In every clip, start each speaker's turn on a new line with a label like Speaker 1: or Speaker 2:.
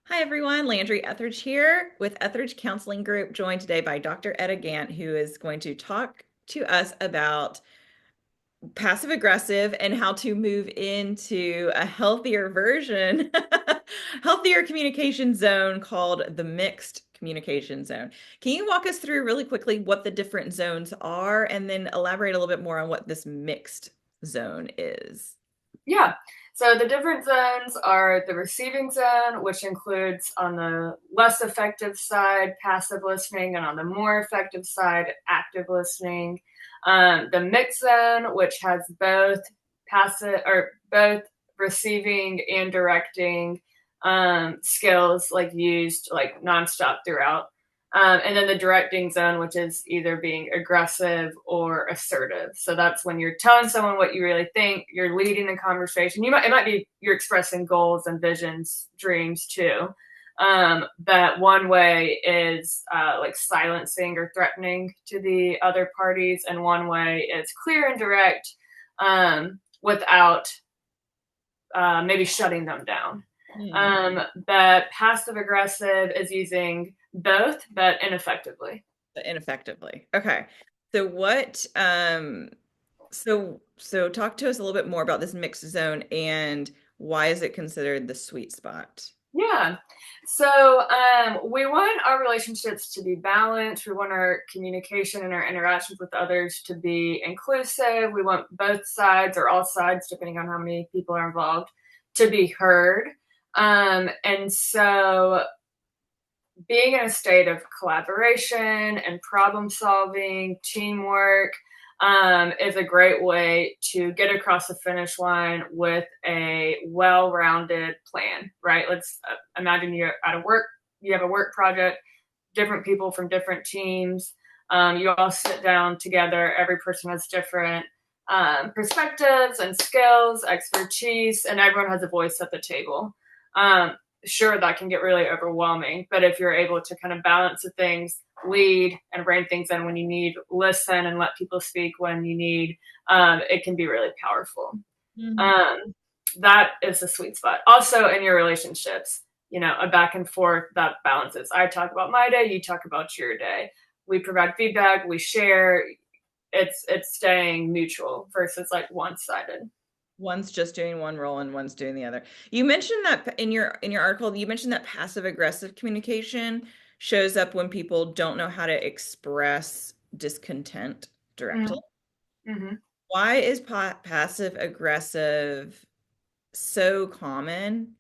Speaker 1: Hi everyone, Landry Ethredge here with Ethredge Counseling Group, joined today by Dr. Etta Gantt, who is going to talk to us about passive aggressive and how to move into a healthier version, healthier communication zone called the mixed communication zone. Can you walk us through really quickly what the different zones are and then elaborate a little bit more on what this mixed zone is?
Speaker 2: Yeah. So the different zones are the receiving zone, which includes on the less effective side, passive listening, and on the more effective side, active listening. The mixed zone, which has both passive or both receiving and directing skills like used like nonstop throughout. And then the directing zone, which is either being aggressive or assertive. So that's when you're telling someone what you really think, you're leading the conversation. It might be you're expressing goals and visions, dreams too. But one way is like silencing or threatening to the other parties, and one way is clear and direct without maybe shutting them down.
Speaker 1: Hmm.
Speaker 2: But passive aggressive is using both, but ineffectively.
Speaker 1: Ineffectively. Okay. So what so talk to us a little bit more about this mixed zone and why is it considered the sweet spot?
Speaker 2: Yeah. So we want our relationships to be balanced. We want our communication and our interactions with others to be inclusive. We want both sides or all sides, depending on how many people are involved, to be heard. And so being in a state of collaboration and problem solving, teamwork, is a great way to get across the finish line with a well-rounded plan, right? Let's imagine you're at work, you have a work project, different people from different teams. You all sit down together. Every person has different perspectives and skills, expertise, and everyone has a voice at the table. Um, sure, that can get really overwhelming, but if you're able to kind of balance the things, lead and rein things in when you need, listen and let people speak when you need, it can be really powerful.
Speaker 1: Mhm.
Speaker 2: Um, that is the sweet spot. Also, in your relationships, a back and forth that balances. I talk about my day, you talk about your day. We provide feedback, we share. It's staying mutual versus like one sided.
Speaker 1: One's just doing one role and one's doing the other. You mentioned that in your article, you mentioned that passive aggressive communication shows up when people don't know how to express discontent directly.
Speaker 2: Mm-hmm.
Speaker 1: Why is passive aggressive so common?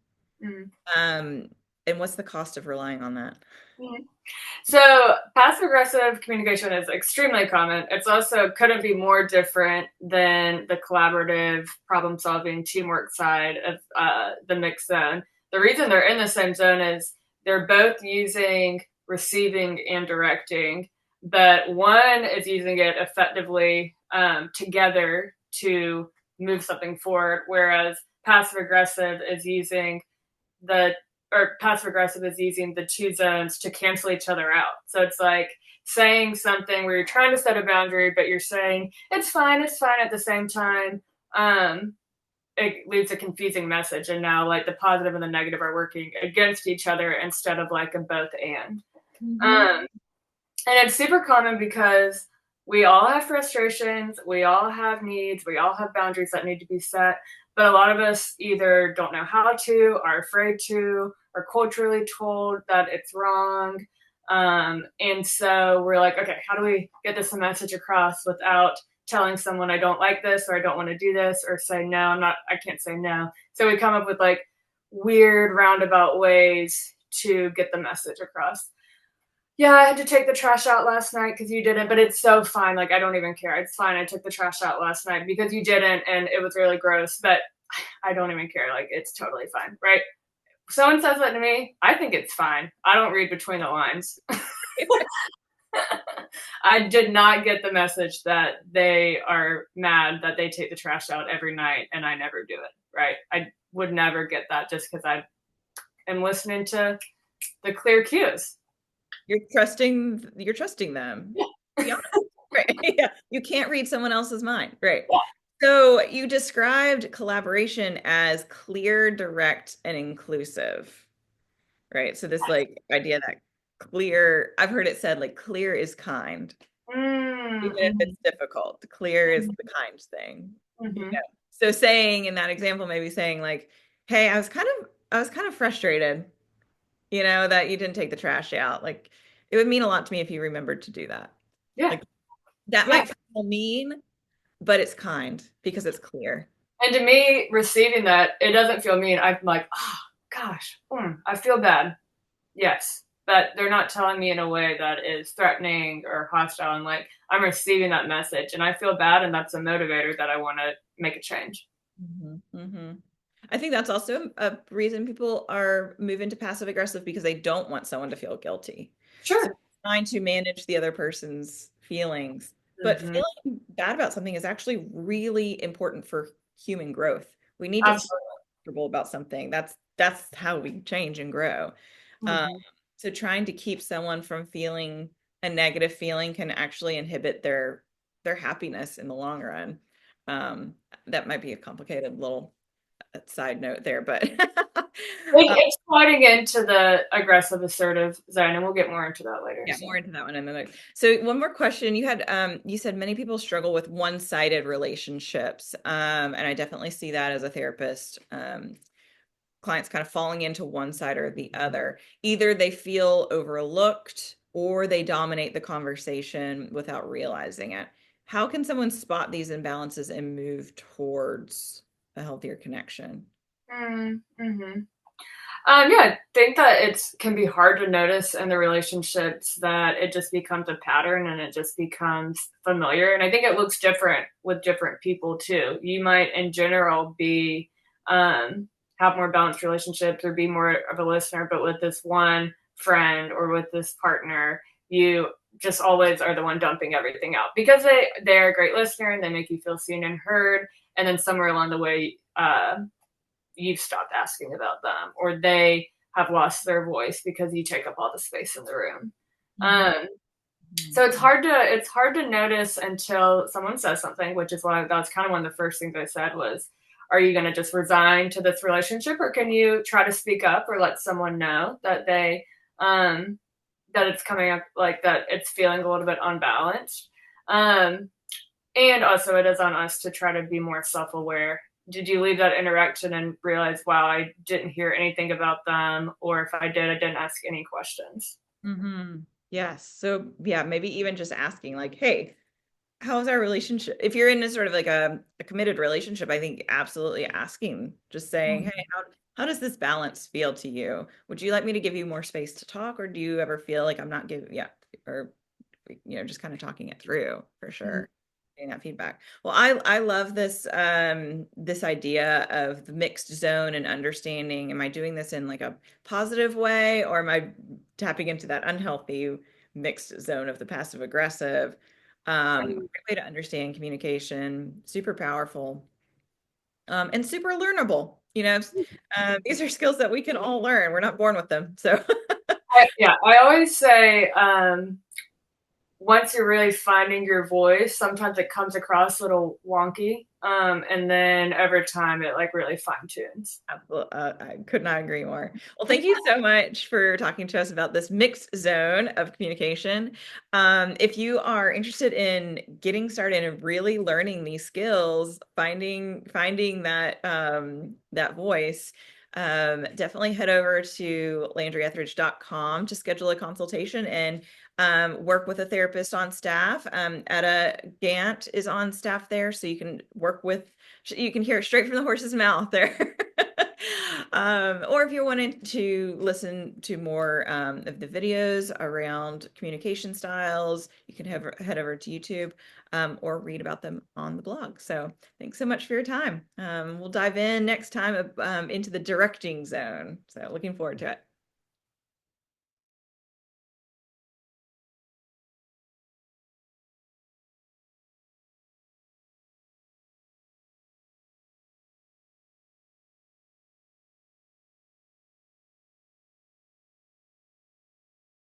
Speaker 2: Mm-hmm.
Speaker 1: Um, and what's the cost of relying on that?
Speaker 2: Mm-hmm. So passive aggressive communication is extremely common. It's also couldn't be more different than the collaborative problem solving teamwork side of the mixed zone. The reason they're in the same zone is they're both using receiving and directing, but one is using it effectively together to move something forward, whereas passive aggressive is using the or passive aggressive is using the two zones to cancel each other out. So it's like saying something where you're trying to set a boundary, but you're saying it's fine at the same time. Um, it leaves a confusing message, and now like the positive and the negative are working against each other instead of like a both and.
Speaker 1: Mhm.
Speaker 2: Um, and it's super common because we all have frustrations, we all have needs, we all have boundaries that need to be set. But a lot of us either don't know how to, are afraid to, are culturally told that it's wrong. And so we're like, okay, how do we get this message across without telling someone I don't like this or I don't want to do this or say no, I can't say no. So we come up with like weird roundabout ways to get the message across. Yeah, I had to take the trash out last night because you didn't, but it's so fine. Like, I don't even care. It's fine. I took the trash out last night because you didn't, and it was really gross, but I don't even care. Like, it's totally fine, right? Someone says that to me, I think it's fine. I don't read between the lines. I did not get the message that they are mad that they take the trash out every night and I never do it, right? I would never get that just because I am listening to the clear cues.
Speaker 1: You're trusting them. Yeah. Right. Yeah. You can't read someone else's mind. Right.
Speaker 2: Yeah.
Speaker 1: So you described collaboration as clear, direct, and inclusive. right? So this like idea that clear, I've heard it said like clear is kind, even if
Speaker 2: Mm-hmm.
Speaker 1: it's difficult. Clear is the kind thing, you
Speaker 2: Mm-hmm.
Speaker 1: know. So saying in that example, maybe saying like, "Hey, I was kind of frustrated, you know, that you didn't take the trash out. Like, it would mean a lot to me if you remembered to do that."
Speaker 2: Yeah.
Speaker 1: Like that
Speaker 2: Yeah.
Speaker 1: might feel mean, but it's kind because it's clear.
Speaker 2: And to me, receiving that, it doesn't feel mean. I'm like, oh, gosh, I feel bad. Yes. But they're not telling me in a way that is threatening or hostile. And like, I'm receiving that message and I feel bad. And that's a motivator that I want to make a change.
Speaker 1: I think that's also a reason people are moving to passive aggressive because they don't want someone to feel guilty. So
Speaker 2: Sure.
Speaker 1: trying to manage the other person's feelings, but
Speaker 2: Mm-hmm.
Speaker 1: feeling bad about something is actually really important for human growth. We need to feel
Speaker 2: Absolutely.
Speaker 1: comfortable about something. That's how we change and grow. Um,
Speaker 2: Mm-hmm.
Speaker 1: so trying to keep someone from feeling a negative feeling can actually inhibit their happiness in the long run. Um, that might be a complicated little side note there, but
Speaker 2: It's sliding into the aggressive assertive zone, and we'll get more into that later.
Speaker 1: yeah,
Speaker 2: So.
Speaker 1: more into that one in a minute. So one more question. You said many people struggle with one-sided relationships. And I definitely see that as a therapist. Clients kind of falling into one side or the other. Either they feel overlooked or they dominate the conversation without realizing it. How can someone spot these imbalances and move towards a healthier connection?
Speaker 2: Mm-hmm. Yeah, I think that it can be hard to notice in the relationships that it just becomes a pattern and it just becomes familiar. And I think it looks different with different people too. You might, in general, be have more balanced relationships or be more of a listener, but with this one friend or with this partner, you just always are the one dumping everything out because they're a great listener and they make you feel seen and heard. And then somewhere along the way, you've stopped asking about them or they have lost their voice because you take up all the space in the room.
Speaker 1: Mhm.
Speaker 2: Um, so it's hard to notice until someone says something, which is why that's kind of one of the first things I said was, are you going to just resign to this relationship or can you try to speak up or let someone know that um, that it's coming up like that it's feeling a little bit unbalanced. Um, and also, it is on us to try to be more self aware. Did you leave that interaction and realize, wow, I didn't hear anything about them? Or if I did, I didn't ask any questions.
Speaker 1: Yes. So yeah, maybe even just asking like, hey, how's our relationship? If you're in a sort of like a committed relationship, I think absolutely asking, just saying, hey, how does this balance feel to you? Would you like me to give you more space to talk, or do you ever feel like I'm not giving, yeah, or just kind of talking it through for
Speaker 2: Mhm.
Speaker 1: sure. Getting that feedback. Well, I love this idea of the mixed zone and understanding. Am I doing this in like a positive way, or am I tapping into that unhealthy mixed zone of the passive aggressive?
Speaker 2: And
Speaker 1: Great way to understand communication, super powerful, and super learnable. These are skills that we can all learn. We're not born with them. So
Speaker 2: yeah, I always say once you're really finding your voice, sometimes it comes across a little wonky. And then over time, it like really fine tunes.
Speaker 1: I could not agree more. Well, thank you so much for talking to us about this mixed zone of communication. If you are interested in getting started and really learning these skills, finding that voice, definitely head over to LandryEthridge.com to schedule a consultation and work with a therapist on staff. Etta Gantt is on staff there, so you can you can hear it straight from the horse's mouth there. Or if you're wanting to listen to more of the videos around communication styles, you can head over to YouTube or read about them on the blog. So thanks so much for your time. We'll dive in next time into the directing zone. So looking forward to it.